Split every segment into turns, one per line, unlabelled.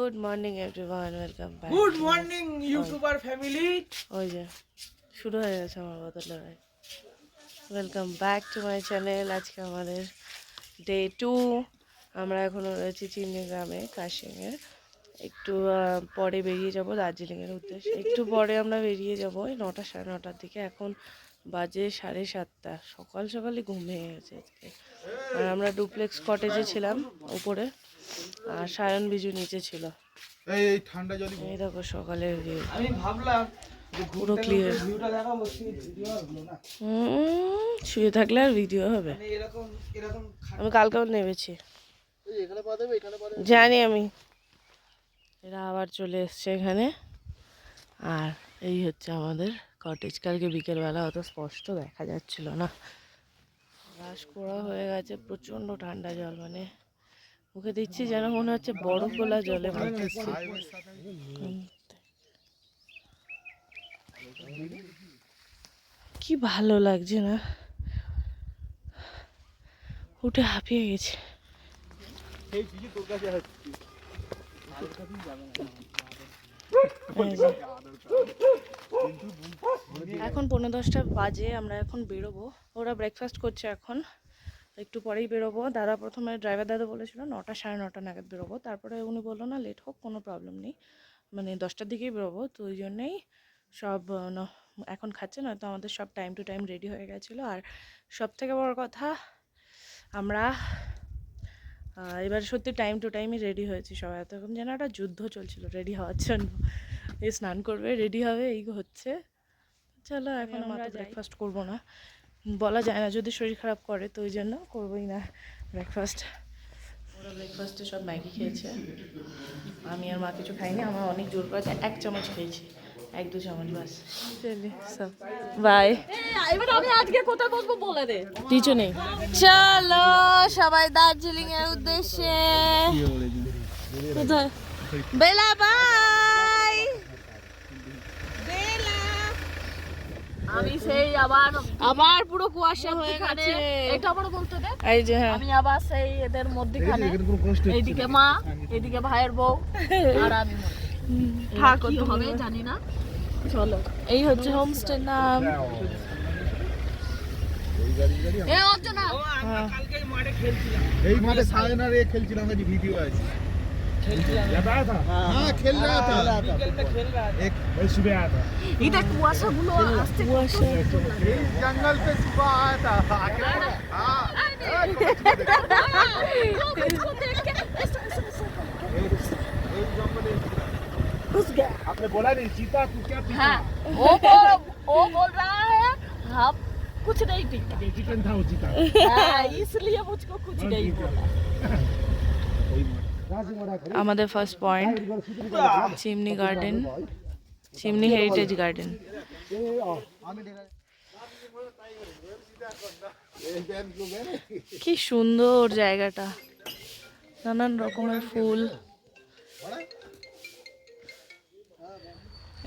Good morning everyone, welcome back.
Good morning YouTuber family.
ওই যে শুরু হয়ে গেছে আমার বদল লড়াই। Welcome back to my channel. আজকে আমাদের ডে 2। আমরা এখনও রয়েছি চিমনি গ্রামে, কাশিংয়ের। একটু পরে বেরিয়ে যাব দার্জিলিংয়ের উদ্দেশ্যে। একটু পরে আমরা বেরিয়ে যাব ওই 9টা সাড়ে 9টার দিকে। এখন বাজে 7:30। সকাল সকালই ঘুম ভেঙে গেছে আজকে। আর আমরা ডুপ্লেক্স কটেজে ছিলাম উপরে, আর সায়ন বিজু নিচে ছিল।
এই ঠান্ডা জল
এই দেখো সকালের ভিউ,
আমি ভাবলাম যে
পুরো ক্লিয়ার।
ভিউটা দেখাবো, ভিডিও হলো না।
শুয়ে থাকলে আর ভিডিও হবে?
মানে এরকম এরকম
আমি কালকেও নেমেছি,
এখানে পা দেবে, এখানে পা দেবে।
জানি আমি। এরা আবার চলে এসছে এখানে। আর এই হচ্ছে আমাদের কটেজ। কালকে বিকেলবেলা অত স্পষ্ট দেখা যাচ্ছিল না, রাশ করা হয়ে গেছে। প্রচণ্ড ঠান্ডা জল, মানে মুখে দিচ্ছি যেন মনে হচ্ছে বরফ গোলা জলে মারতেছি। কি ভালো লাগছে না, উঠে হাঁপিয়ে গেছে। এখন 9:45 বাজে, আমরা এখন বেরোবো। ওরা ব্রেকফাস্ট করছে এখন, একটু পরেই বেরোবো। দাদা প্রথমে, ড্রাইভার দাদা বলেছিল 9টা সাড়ে 9টা নাগাদ বেরোবো। তারপরে উনি বললো না, লেট হোক কোনো প্রবলেম নেই, মানে 10টার দিকেই বেরোবো। তো ওই জন্যেই সব এখন খাচ্ছে, না তো আমাদের সব টাইম টু টাইম রেডি হয়ে গেছিলো। আর সব থেকে বড় কথা, আমরা এবার সত্যি টাইম টু টাইমই রেডি হয়েছি সবাই। এতক্ষণ যেন একটা যুদ্ধ চলছিল রেডি হওয়ার জন্য। এই স্নান করবে, রেডি হবে, এই হচ্ছে। চলো এখন আমরা ব্রেকফাস্ট করবো না, বলা যায় না, যদি শরীর খারাপ করে তো ওই জন্য করবোই না ব্রেকফাস্ট। ওরা ব্রেকফাস্টে সব ম্যাগি খেয়েছে, আমি আর মা কিছু খাইনি। আমার অনেক জোর করেছে, 1 চামচ খেয়েছি, 1-2 চামচ বাস। চলি সব বাই।
এবার আমি আজকে কোথায় বসবো বলে দে।
কিছু নেই, চলো সবাই দার্জিলিং এর উদ্দেশ্যে। কোথায়? বেলা বাই।
আমি সেই আবার পুরো কুয়াশা হয়ে গেছে। এটা আবার বলতে দে।
এই যে হ্যাঁ,
আমি আবার সেই এদের মধ্যখানে, এইদিকে মা, এইদিকে ভাইয়ের বউ, আর আমি কি হবে জানি না। চলো,
এই হচ্ছে হোমস্টের নাম।
এ অর্চনা,
কালকে মাঠে খেলছিলাম।
এই মাঠে সায়ন আর এ খেলছিলাম, এই ভিডিও আছে। हाँ खेल रहा था,
বিকেল में खेल रहा था।
एक सुबह आया था,
এটা কুয়াশা গুলো আসছে।
जंगल पे सुबह आया था। हाँ
घुस गया।
आपने बोला नहीं चीता तू क्या पीता?
हाँ, वो बोल रहा है हम कुछ नहीं पीते।
चिकन था वो चीता।
हाँ, इसलिए मुझको कुछ नहीं बोला।
আমাদের first point chimney garden, chimney heritage garden. কি সুন্দর জায়গাটা, নানান রকমের ফুল।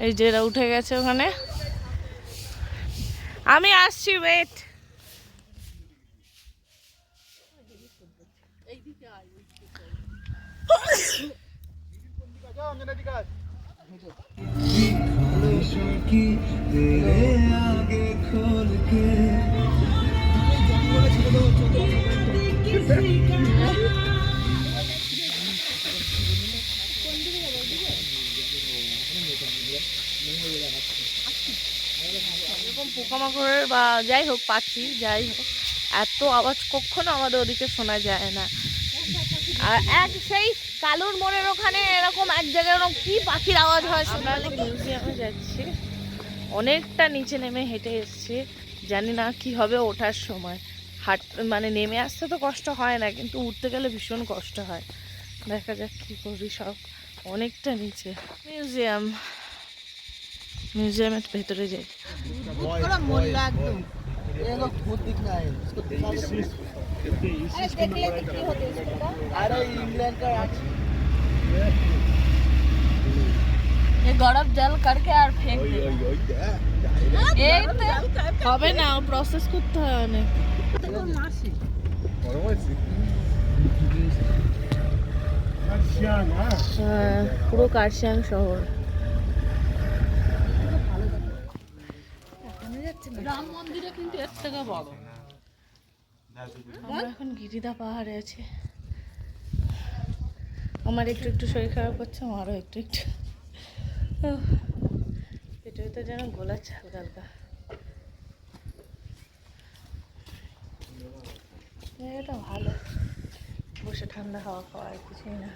এই যে এরা উঠে গেছে ওখানে, আমি আসছি, ওয়েট। এরকম পোকামাকড়ের বা যাই হোক পাখি, যাই হোক, এত আওয়াজ কখনো আমাদের ওদিকে শোনা যায় না। আর এক সেই কালুর মোড়ের ওখানে এরকম এক জায়গায় এরকম কি পাখির আওয়াজ হয় শোনা। মিউজিয়ামে যাচ্ছি, অনেকটা নিচে নেমে হেঁটে এসছি, জানি না কি হবে ওঠার সময়। মানে নেমে আসতে তো কষ্ট হয় না, কিন্তু উঠতে গেলে ভীষণ কষ্ট হয়। দেখা যাক কি করি। সব অনেকটা নিচে। মিউজিয়ামের ভেতরে যাই।
ये गरम जल करके और फेंक दे।
হবে না, প্রসেস করতে হয় অনেক। পুরো কার্শিয়াং শহর।
রাম মন্দিরে কিন্তু এর থেকে বড়।
আমরা এখন গিরিদা পাহাড়ে আছি। আমার একটু একটু শরীর খারাপ করছে, আমারও একটু একটু পেটের ভিতরে যেন গোলাচ্ছে হালকা হালকা। জায়গাটা ভালো, বসে ঠান্ডা হাওয়া খাওয়া আর কিছুই না।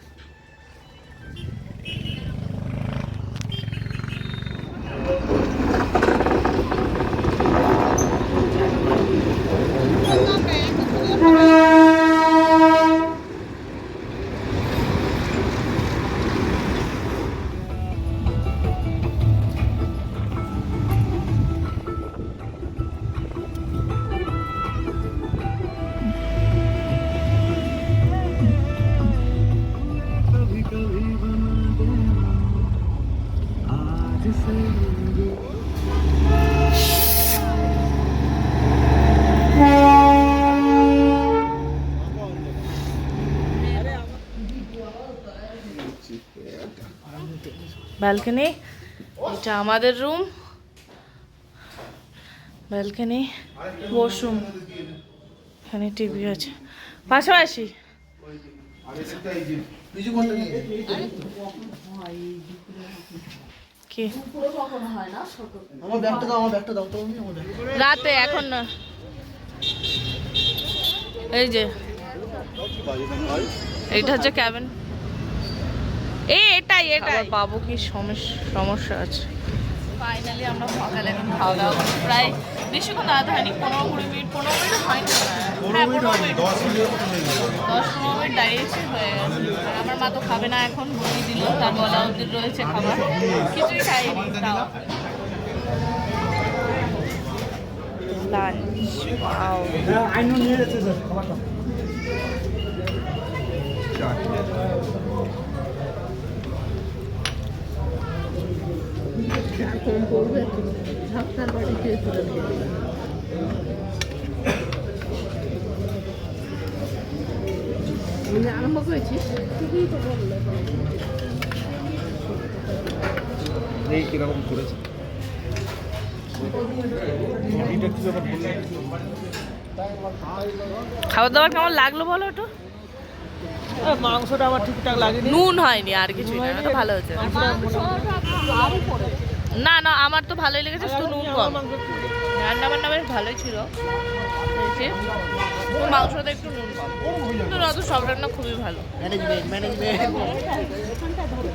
ব্যালকনি, এটা আমাদের রুম, ব্যালকনি, ওয়াশরুম, এখানে টিভি আছে পাশাপাশি। কি রাতে এখন না, এই যে এইটা হচ্ছে ক্যাবিন। এটাই বাবু কি সমস্যা আছে। ফাইনালি আমরা সকালে এখন খাওয়া দাওয়া করি, প্রায় বেশিক্ষণ দাঁড়াতে হয়নি, 15-20 মিনিট, 15 মিনিট হয়নি, হ্যাঁ 15 মিনিট, 10-15 মিনিট দাঁড়িয়েছি, হয়ে গেছে। আর আমার মা তো খাবে না এখন, বলি দিল, তার বলা ওদের রয়েছে খাবার, কিছুই খাইনি তাও। Lunch, wow.
আরম্ভ করেছিস
কিরকম করেছে
খাবার দাবার কেমন লাগলো বলো একটু?
মাংসটা আমার ঠিকঠাক লাগেনি,
নুন হয়নি আর কিছু না, ওটা ভালো হয়েছে। না না আমার তো ভালোই লেগেছে, শুধু নুন কম। রান্না বান্না বেশ ভালোই ছিল, মাংসটা একটু নুন কম, কিন্তু না তো সব রান্না খুবই ভালো।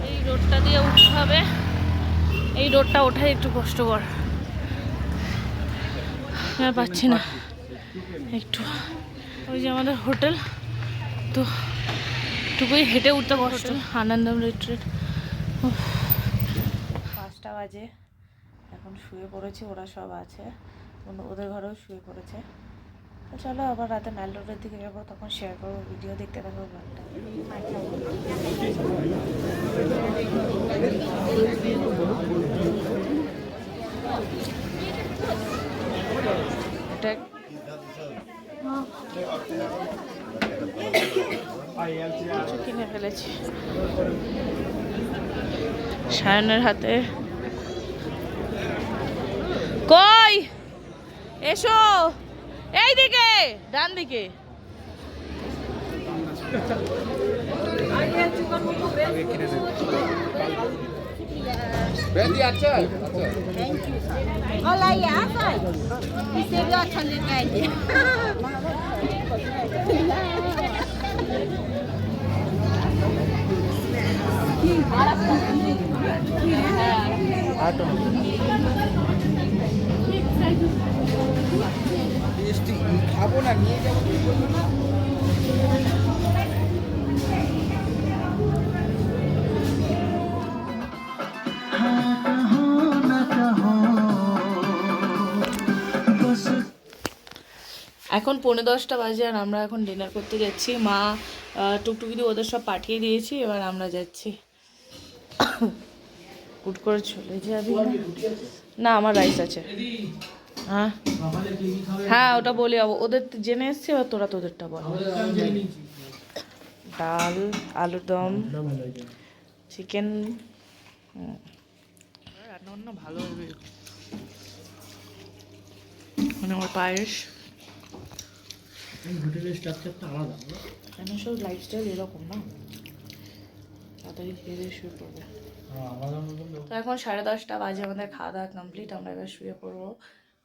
এই রোডটা দিয়ে উঠতে হবে, এই রোডটা ওঠাই একটু কষ্টকর, আর পাচ্ছি না একটু। ওই যে আমাদের হোটেল, তো টুকুই হেঁটে উঠতে কষ্ট। আনন্দম রিট্রিট। 5টা বাজে, এখন শুয়ে পড়েছি, ওরা সব আছে, ওদের ঘরেও শুয়ে পড়েছে। তো চলো আবার রাতে ম্যাল রোডের দিকে যাবো, তখন শেয়ার করবো ভিডিও, দেখতে থাকবো ব্লগটা। এটা কিছু কিনে ফেলেছি সায়নের হাতে। কই এসো, এই দিকে, ডান দিকে।
খাবো না, নিয়ে যাবো।
এখন 9:45 বাজে, আর আমরা এখন ডিনার করতে যাচ্ছি। মা টুকটুকি দিয়ে ওদের সব পাঠিয়ে দিয়েছি, এবার আমরা যাচ্ছি। হুট করে চলে যাবি না? আমার রাইস আছে। হ্যাঁ হ্যাঁ ওটা বলি, ওদের জেনে এসছি, এবার তোরা তোদেরটা বল। ডাল, আলুর দম, চিকেন। রান্না বান্না ভালো হবে, মানে আমার পায়েস।
হোটেলের স্ট্রাকচারটা আলাদা।
কেন সব লাইফস্টাইল এরকম না, তাড়াতাড়ি খেয়ে দিয়ে শুয়ে পড়বে। তো এখন 10:30 বাজে, আমাদের খাওয়া দাওয়া কমপ্লিট, আমরা এবার শুয়ে পড়বো।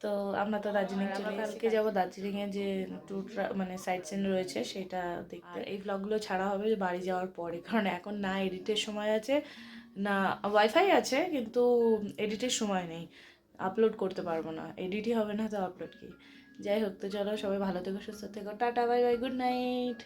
তো আমরা তো দার্জিলিং চলে কালকে যাবো দার্জিলিংয়ে যে ট্যুর মানে সাইট সিন রয়েছে সেটা দেখতে। এই ব্লগগুলো ছাড়া হবে বাড়ি যাওয়ার পরে, কারণ এখন না এডিটের সময় আছে, না ওয়াইফাই আছে কিন্তু এডিটের সময় নেই, আপলোড করতে পারবো না, এডিটই হবে না তো আপলোড কি। যাই হোক, তো চলো সবাই ভালো থেকো, সুস্থ থেকো, tata bye bye, good night.